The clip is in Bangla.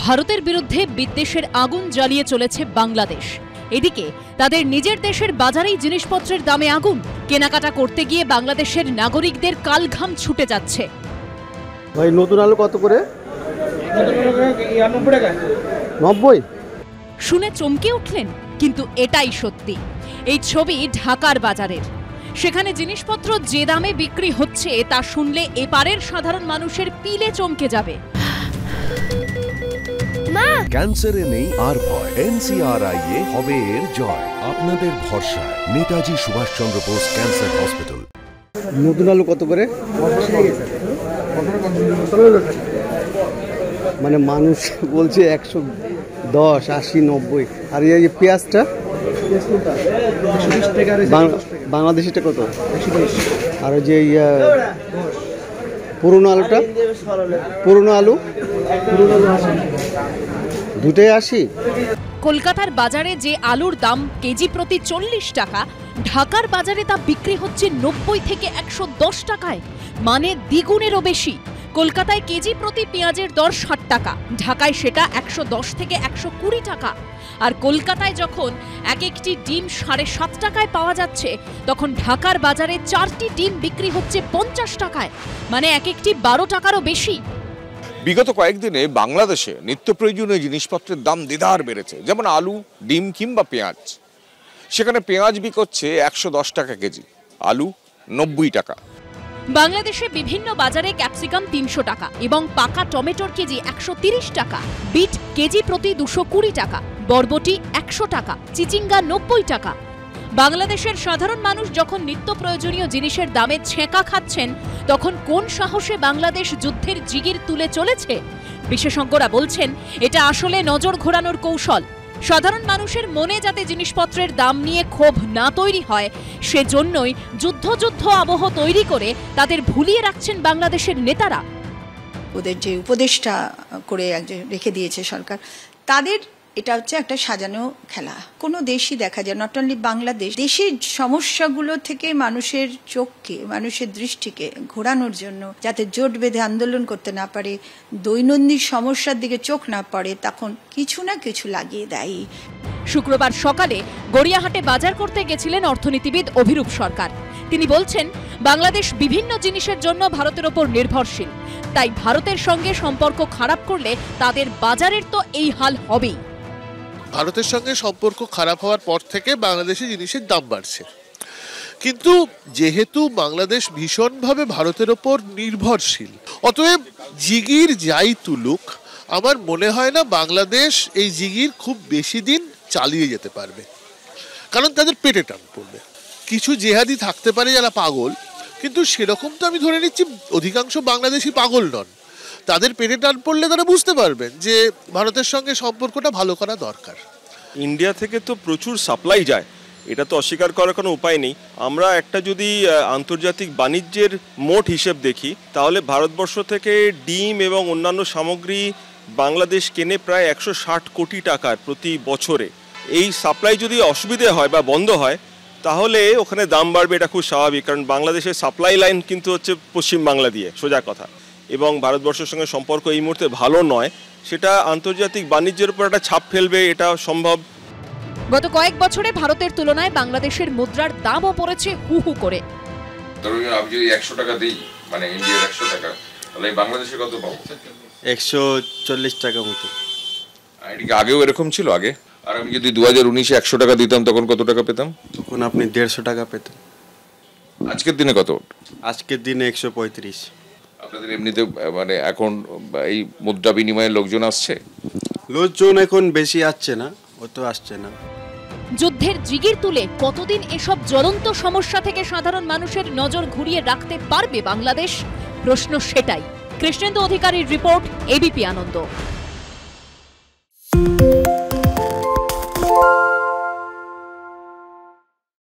ভারতের বিরুদ্ধে বিদ্বেষের আগুন জ্বালিয়ে চলেছে বাংলাদেশ। এদিকে তাদের নিজের দেশের বাজারেই জিনিসপত্রের দামে আগুন। কেনাকাটা করতে গিয়ে বাংলাদেশের নাগরিকদের কালঘাম ছুটে যাচ্ছে। ভাই নতুন আলু কত করে? 90। শুনে চমকে উঠলেন, কিন্তু এটাই সত্যি। এই ছবি ঢাকার বাজারের। সেখানে জিনিসপত্র যে দামে বিক্রি হচ্ছে তা শুনলে এপারের সাধারণ মানুষের পিলে চমকে যাবে। ক্যান্সারে নেই আর ভয়, NCRI-এ হবে এর জয়। আপনাদের ভরসা নেতাজি সুভাষচন্দ্র বোস ক্যান্সার হসপিটাল। নতুন আলু কত করে? মানে মানুষ বলছে 110, 80, 90। আর এই যে পেঁয়াজটা বাংলাদেশিটা কত? আর ওই যে পুরনো আলুটা, পুরনো আলু দুটোই 80। কলকাতার বাজারে যে আলুর দাম কেজি প্রতি 40 টাকা, ঢাকার বাজারে তা বিক্রি হচ্ছে 90 থেকে 110 টাকায়, মানে দ্বিগুণেরও বেশি। কলকাতায় কেজি প্রতি পেঁয়াজের দর 60 টাকা, ঢাকায় সেটা 110 থেকে 120 টাকা। আর কলকাতায় যখন এক একটি ডিম 7.5 টাকায় পাওয়া যাচ্ছে, তখন ঢাকার বাজারে 4টি ডিম বিক্রি হচ্ছে 50 টাকায়, মানে এক একটি 12 টাকারও বেশি। বিগত কয়েকদিনে বাংলাদেশে নিত্য প্রয়োজনীয় জিনিসপত্রের দাম দেদার বেড়েছে, যেমন আলু, ডিম কিংবা পেঁয়াজ। সেখানে পেঁয়াজ বিক্রি হচ্ছে 110 টাকা কেজি, আলু 90 টাকা। বাংলাদেশে বিভিন্ন বাজারে ক্যাপসিকাম 300 টাকা এবং পাকা টমেটোর কেজি 130 টাকা, বিট কেজি প্রতি 220 টাকা, বরবটি 100 টাকা, চিচিঙ্গা 90 টাকা। বাংলাদেশের সাধারণ মানুষ যখন নিত্য প্রয়োজনীয় জিনিসের দামে ছেঁকা খাচ্ছেন, তখন কোন সাহসে বাংলাদেশ যুদ্ধের জিগির তুলে চলেছে? বিশেষজ্ঞরা বলছেন এটা আসলে নজর ঘোরানোর কৌশল। সাধারণ মানুষের মনে যাতে জিনিসপত্রের দাম নিয়ে ক্ষোভ না তৈরি হয়, সেজন্যই যুদ্ধ আবহ তৈরি করে তাদের ভুলিয়ে রাখছেন বাংলাদেশের নেতারা। ওদের যে উপদেশটা করে রেখে দিয়েছে সরকার, তাদের এটা হচ্ছে একটা সাজানো খেলা। কোনো দেশই দেখা যায়, নট অনলি বাংলাদেশ, দেশের সমস্যাগুলো থেকে মানুষের চোখকে, মানুষের দৃষ্টিকে ঘোরানোর জন্য, যাতে জোট বেঁধে আন্দোলন করতে না পারে, দৈনন্দিন সমস্যার দিকে চোখ না পড়ে, তখন কিছু না কিছু লাগিয়ে দেয়। শুক্রবার সকালে গড়িয়াহাটে বাজার করতে গেছিলেন অর্থনীতিবিদ অভিরূপ সরকার। তিনি বলছেন, বাংলাদেশ বিভিন্ন জিনিসের জন্য ভারতের ওপর নির্ভরশীল, তাই ভারতের সঙ্গে সম্পর্ক খারাপ করলে তাদের বাজারের তো এই হাল হবেই। ভারতের সঙ্গে সম্পর্ক খারাপ হওয়ার পর থেকে বাংলাদেশে জিনিসের দাম বাড়ছে, কিন্তু যেহেতু বাংলাদেশ ভীষণভাবে ভারতের ওপর নির্ভরশীল, অতএব জিগির যাই তুলুক, আমার মনে হয় না বাংলাদেশ এই জিগির খুব বেশি দিন চালিয়ে যেতে পারবে, কারণ তাদের পেটে টান পড়বে। কিছু জেহাদি থাকতে পারে যারা পাগল, কিন্তু সেরকম তো আমি ধরে নিচ্ছি অধিকাংশ বাংলাদেশি পাগল নন। তাদের পেটে টান পড়লে তারা বুঝতে পারবেন যে ভারতের সঙ্গে সম্পর্কটা ভালো করা দরকার। ইন্ডিয়া থেকে তো প্রচুর সাপ্লাই যায়, এটা তো অস্বীকার করার কোনো উপায় নেই। আমরা একটা যদি আন্তর্জাতিক বাণিজ্যের মোট হিসেব দেখি, তাহলে ভারতবর্ষ থেকে ডিম এবং অন্যান্য সামগ্রী বাংলাদেশ কেনে প্রায় 160 কোটি টাকার প্রতি বছরে। এই সাপ্লাই যদি অসুবিধে হয় বা বন্ধ হয়, তাহলে ওখানে দাম বাড়বে, এটা খুব স্বাভাবিক, কারণ বাংলাদেশের সাপ্লাই লাইন কিন্তু হচ্ছে পশ্চিম বাংলা দিয়ে, সোজা কথা। এবং ভারতবর্ষের সঙ্গে সম্পর্ক এই মুহূর্তে ভালো নয়, সেটা আন্তর্জাতিক বাণিজ্যের উপর একটা ছাপ ফেলবে, এটা সম্ভব। গত কয়েক বছরে ভারতের তুলনায় বাংলাদেশের মুদ্রার দামও পড়েছে হু হু করে। ধরুন আমি যদি 100 টাকা দিই, মানে ইন্ডিয়ার 100 টাকা, তাহলে বাংলাদেশে কত পাবো? 140 টাকা মতো। এটা আগেও এরকম ছিল আগে? আর আমি যদি 2019-এ 100 টাকা দিতাম, তখন কত টাকা পেতাম? তখন আপনি 150 টাকা পেতেন। আজকের দিনে কত? আজকের দিনে 135। আপনাদের এমনিতে মানে এখন এই মুদ্রা বিনিময়ের লোকজন আসছে? লোকজন এখন বেশি আসছে না, অত আসছে না। যুদ্ধের জিগির তুলে কতদিন এসব জ্বলন্ত সমস্যা থেকে সাধারণ মানুষের নজর ঘুরিয়ে রাখতে পারবে বাংলাদেশ? প্রশ্ন সেটাই। কৃষ্ণেন্দু অধিকারীর রিপোর্ট, এবিপি আনন্দ।